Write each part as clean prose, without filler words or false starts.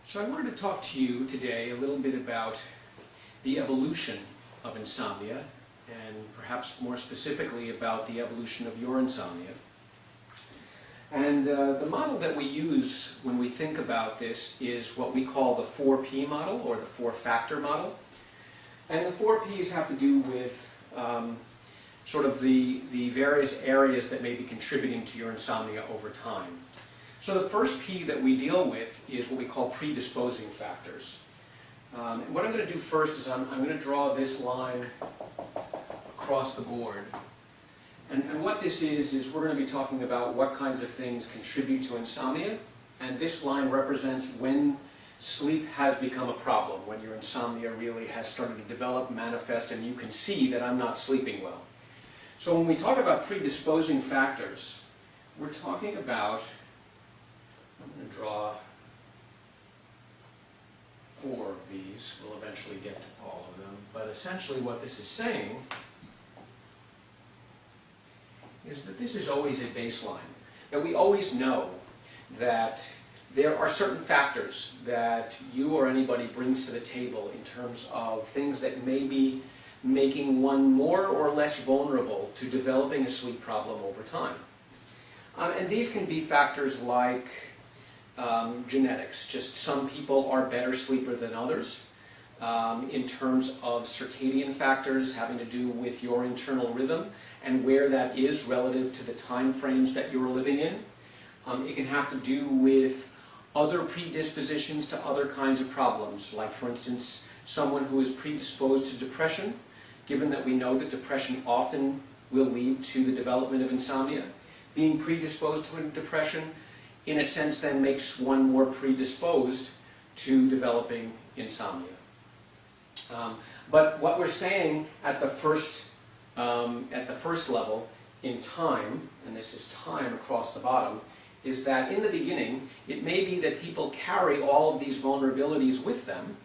So I wanted to talk to you today a little bit about the evolution of insomnia, and perhaps more specifically about the evolution of your insomnia. And the model that we use when we think about this is what we call the 4P model, or the 4-factor model. And the 4 Ps have to do with sort of the various areas that may be contributing to your insomnia over time. So the first P that we deal with is what we call predisposing factors. And what I'm going to do first is I'm going to draw this line across the board. And what this is we're going to be talking about what kinds of things contribute to insomnia. And this line represents when sleep has become a problem, when your insomnia really has started to develop, manifest, and you can see that I'm not sleeping well. So when we talk about predisposing factors, we're talking about, I'm going to draw 4 of these. We'll eventually get to all of them. But essentially what this is saying is that this is always a baseline. That we always know that there are certain factors that you or anybody brings to the table in terms of things that may be making one more or less vulnerable to developing a sleep problem over time. And these can be factors like genetics. Just some people are better sleeper than others. In terms of circadian factors having to do with your internal rhythm and where that is relative to the time frames that you're living in. It can have to do with other predispositions to other kinds of problems, like for instance someone who is predisposed to depression, given that we know that depression often will lead to the development of insomnia. Being predisposed to depression in a sense then makes one more predisposed to developing insomnia. But what we're saying at the first level in time, and this is time across the bottom, is that in the beginning it may be that people carry all of these vulnerabilities with them,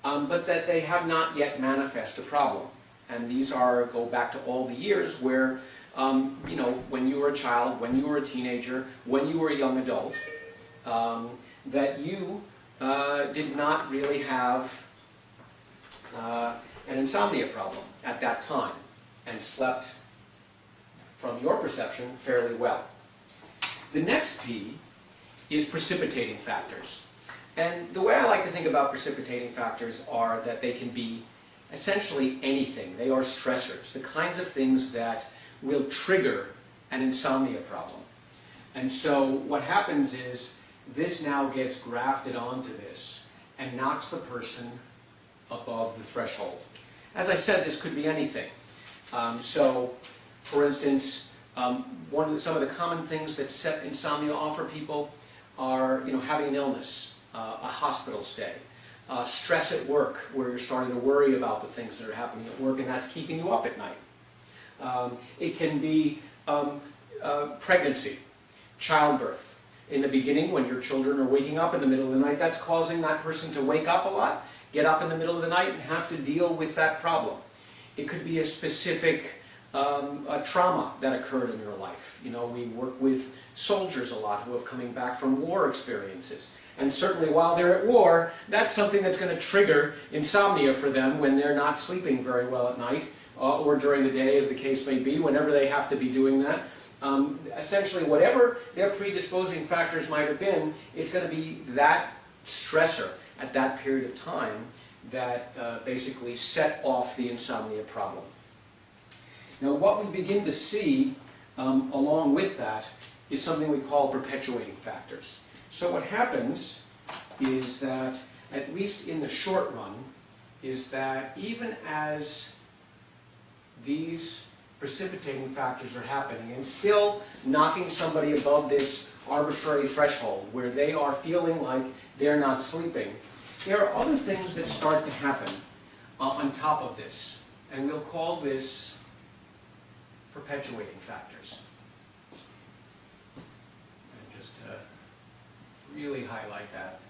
but that they have not yet manifest a problem. And these go back to all the years where, when you were a child, when you were a teenager, when you were a young adult, that you did not really have an insomnia problem at that time and slept, from your perception, fairly well. The next P is precipitating factors. And the way I like to think about precipitating factors are that they can be essentially anything. They are stressors, the kinds of things that will trigger an insomnia problem. And so what happens is this now gets grafted onto this and knocks the person above the threshold. As I said, this could be anything. So, for instance, some of the common things that set insomnia off for people are, having an illness, a hospital stay, stress at work, where you're starting to worry about the things that are happening at work, and that's keeping you up at night. It can be pregnancy, childbirth. In the beginning, when your children are waking up in the middle of the night, that's causing that person to wake up a lot, get up in the middle of the night, and have to deal with that problem. It could be a specific a trauma that occurred in your life. We work with soldiers a lot who have coming back from war experiences. And certainly while they're at war, that's something that's going to trigger insomnia for them when they're not sleeping very well at night, or during the day, as the case may be, whenever they have to be doing that. Essentially, whatever their predisposing factors might have been, it's going to be that stressor at that period of time that basically set off the insomnia problem. Now, what we begin to see along with that is something we call perpetuating factors. So what happens is that, at least in the short run, is that even as these precipitating factors are happening and still knocking somebody above this arbitrary threshold where they are feeling like they're not sleeping, there are other things that start to happen on top of this. And we'll call this perpetuating factors. And just to really highlight that,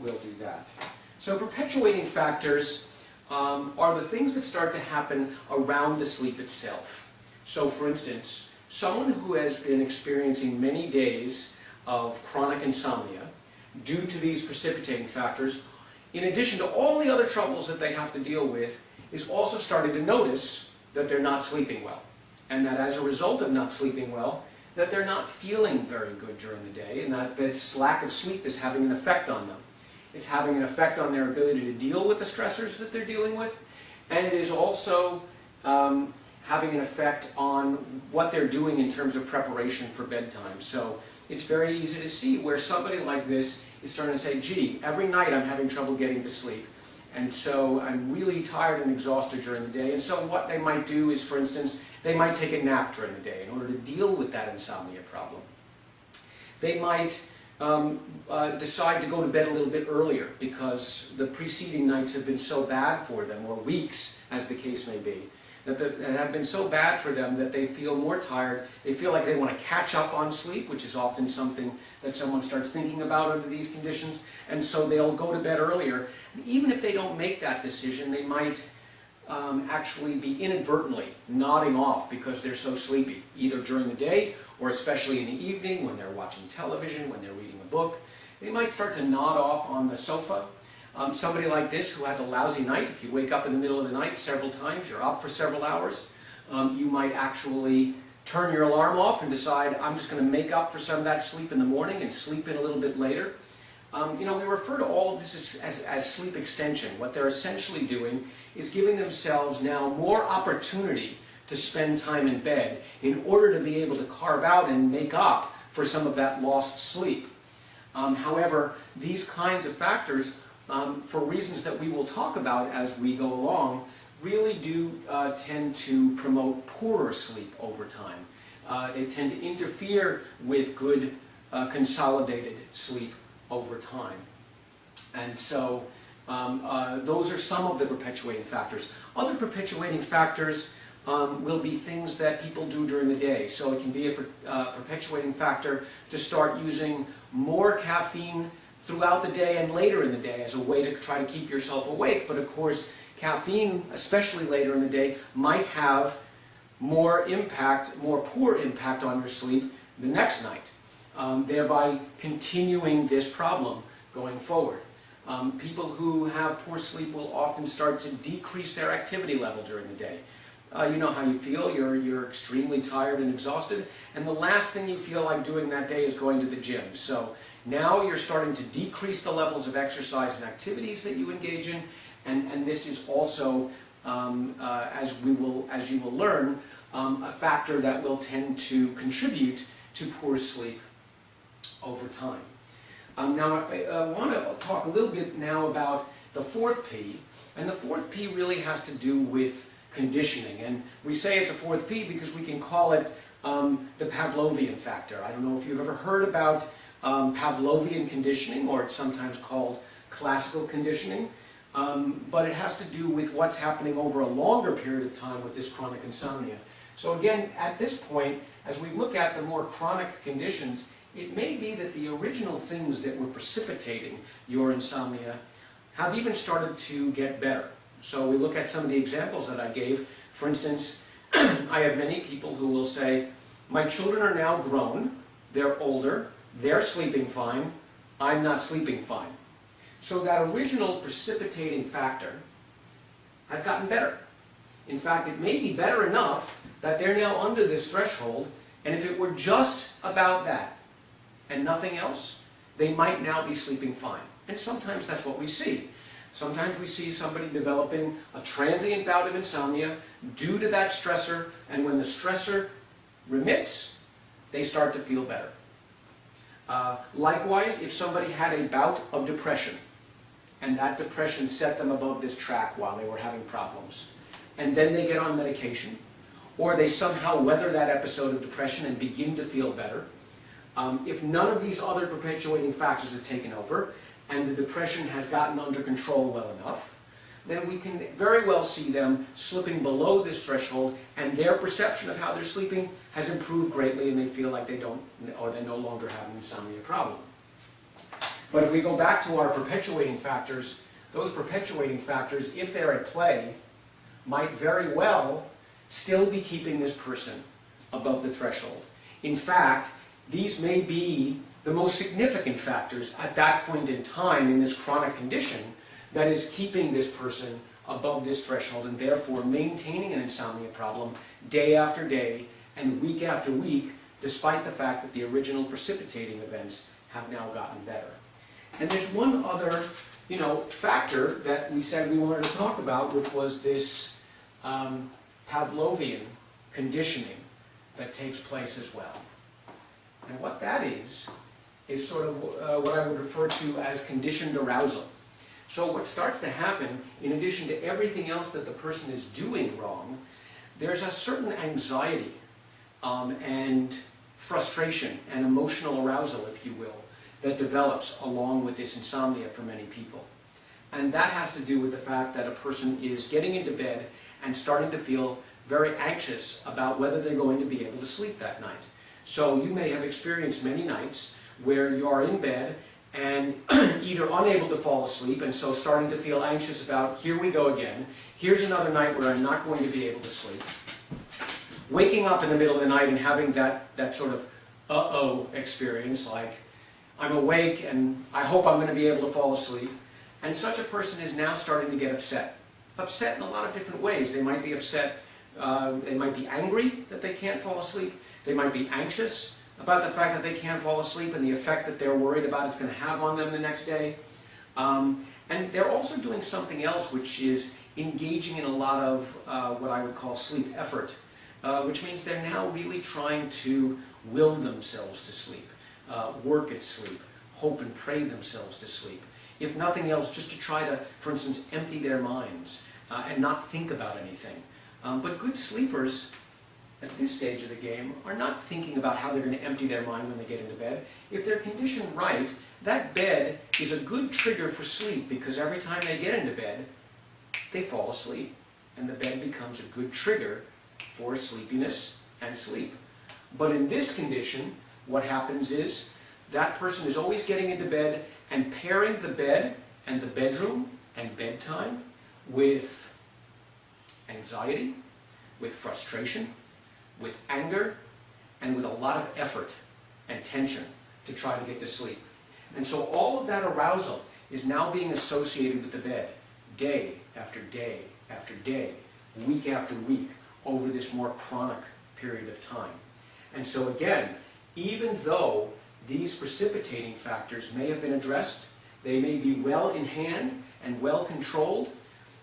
we'll do that. So perpetuating factors are the things that start to happen around the sleep itself. So for instance, someone who has been experiencing many days of chronic insomnia due to these precipitating factors, in addition to all the other troubles that they have to deal with, is also starting to notice that they're not sleeping well. And that as a result of not sleeping well, that they're not feeling very good during the day, and that this lack of sleep is having an effect on them. It's having an effect on their ability to deal with the stressors that they're dealing with, and it is also having an effect on what they're doing in terms of preparation for bedtime. So it's very easy to see where somebody like this is starting to say, gee, every night I'm having trouble getting to sleep, and so I'm really tired and exhausted during the day. And so what they might do is, for instance, they might take a nap during the day in order to deal with that insomnia problem. They might decide to go to bed a little bit earlier because the preceding nights have been so bad for them, or weeks as the case may be, that have been so bad for them that they feel more tired. They feel like they want to catch up on sleep, which is often something that someone starts thinking about under these conditions, and so they'll go to bed earlier. Even if they don't make that decision, they might actually be inadvertently nodding off because they're so sleepy, either during the day or especially in the evening when they're watching television, when they're reading a book. They might start to nod off on the sofa. Somebody like this who has a lousy night, if you wake up in the middle of the night several times, you're up for several hours, you might actually turn your alarm off and decide, I'm just going to make up for some of that sleep in the morning and sleep in a little bit later. We refer to all of this as sleep extension. What they're essentially doing is giving themselves now more opportunity to spend time in bed in order to be able to carve out and make up for some of that lost sleep. However, these kinds of factors, for reasons that we will talk about as we go along, really do tend to promote poorer sleep over time. They tend to interfere with good consolidated sleep over time. And so those are some of the perpetuating factors. Other perpetuating factors will be things that people do during the day. So it can be a perpetuating factor to start using more caffeine throughout the day and later in the day as a way to try to keep yourself awake. But of course, caffeine, especially later in the day, might have more impact, more poor impact on your sleep the next night, thereby continuing this problem going forward. People who have poor sleep will often start to decrease their activity level during the day. You know how you feel, you're extremely tired and exhausted, and the last thing you feel like doing that day is going to the gym. So now you're starting to decrease the levels of exercise and activities that you engage in, and this is also, as you will learn, a factor that will tend to contribute to poor sleep over time. Now I want to talk a little bit now about the fourth P, and the fourth P really has to do with conditioning, and we say it's a fourth P because we can call it the Pavlovian factor. I don't know if you've ever heard about Pavlovian conditioning, or it's sometimes called classical conditioning, but it has to do with what's happening over a longer period of time with this chronic insomnia. So again, at this point, as we look at the more chronic conditions, it may be that the original things that were precipitating your insomnia have even started to get better. So we look at some of the examples that I gave. For instance, I have many people who will say, my children are now grown, they're older, they're sleeping fine, I'm not sleeping fine. So that original precipitating factor has gotten better. In fact, it may be better enough that they're now under this threshold, and if it were just about that and nothing else, they might now be sleeping fine. And sometimes that's what we see. Sometimes we see somebody developing a transient bout of insomnia due to that stressor, and when the stressor remits, they start to feel better. Likewise, if somebody had a bout of depression, and that depression set them above this track while they were having problems, and then they get on medication, or they somehow weather that episode of depression and begin to feel better, if none of these other perpetuating factors have taken over, and the depression has gotten under control well enough, then we can very well see them slipping below this threshold, and their perception of how they're sleeping has improved greatly, and they feel like they don't, or they no longer have an insomnia problem. But if we go back to our perpetuating factors, those perpetuating factors, if they're at play, might very well still be keeping this person above the threshold. In fact, these may be the most significant factors at that point in time in this chronic condition that is keeping this person above this threshold and therefore maintaining an insomnia problem day after day and week after week, despite the fact that the original precipitating events have now gotten better. And there's one other, factor that we said we wanted to talk about, which was this Pavlovian conditioning that takes place as well. And what that is sort of what I would refer to as conditioned arousal. So what starts to happen, in addition to everything else that the person is doing wrong, there's a certain anxiety and frustration and emotional arousal, if you will, that develops along with this insomnia for many people. And that has to do with the fact that a person is getting into bed and starting to feel very anxious about whether they're going to be able to sleep that night. So you may have experienced many nights where you are in bed and either unable to fall asleep and so starting to feel anxious about, here we go again, here's another night where I'm not going to be able to sleep. Waking up in the middle of the night and having that sort of uh-oh experience, like I'm awake and I hope I'm going to be able to fall asleep. And such a person is now starting to get upset. Upset in a lot of different ways. They might be upset, they might be angry that they can't fall asleep. They might be anxious about the fact that they can't fall asleep and the effect that they're worried about it's going to have on them the next day. And they're also doing something else, which is engaging in a lot of what I would call sleep effort, which means they're now really trying to will themselves to sleep, work at sleep, hope and pray themselves to sleep. If nothing else, just to try to, for instance, empty their minds and not think about anything. But good sleepers at this stage of the game are not thinking about how they're going to empty their mind when they get into bed. If they're conditioned right, that bed is a good trigger for sleep, because every time they get into bed, they fall asleep. And the bed becomes a good trigger for sleepiness and sleep. But in this condition, what happens is that person is always getting into bed and pairing the bed and the bedroom and bedtime with anxiety, with frustration, with anger, and with a lot of effort and tension to try to get to sleep. And so all of that arousal is now being associated with the bed, day after day after day, week after week, over this more chronic period of time. And so again, even though these precipitating factors may have been addressed, they may be well in hand and well controlled,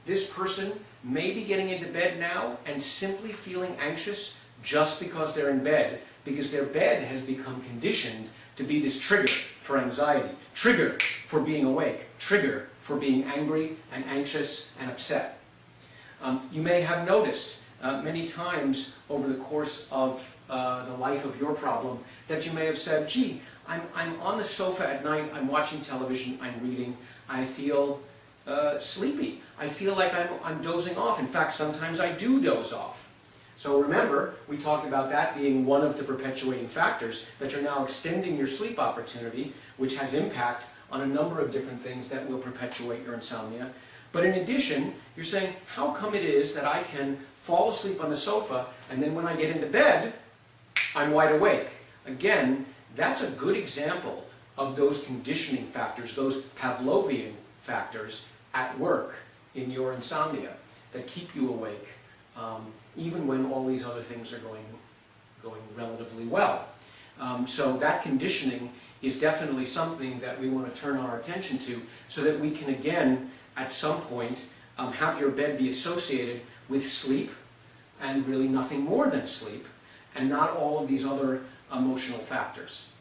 this person may be getting into bed now and simply feeling anxious just because they're in bed, because their bed has become conditioned to be this trigger for anxiety, trigger for being awake, trigger for being angry and anxious and upset. You may have noticed many times over the course of the life of your problem that you may have said, gee, I'm on the sofa at night, I'm watching television, I'm reading, I feel sleepy. I feel like I'm dozing off. In fact, sometimes I do doze off. So remember, we talked about that being one of the perpetuating factors, that you're now extending your sleep opportunity, which has impact on a number of different things that will perpetuate your insomnia. But in addition, you're saying, how come it is that I can fall asleep on the sofa, and then when I get into bed, I'm wide awake? Again, that's a good example of those conditioning factors, those Pavlovian factors at work in your insomnia that keep you awake, even when all these other things are going relatively well. So that conditioning is definitely something that we want to turn our attention to, so that we can again, at some point, have your bed be associated with sleep, and really nothing more than sleep, and not all of these other emotional factors.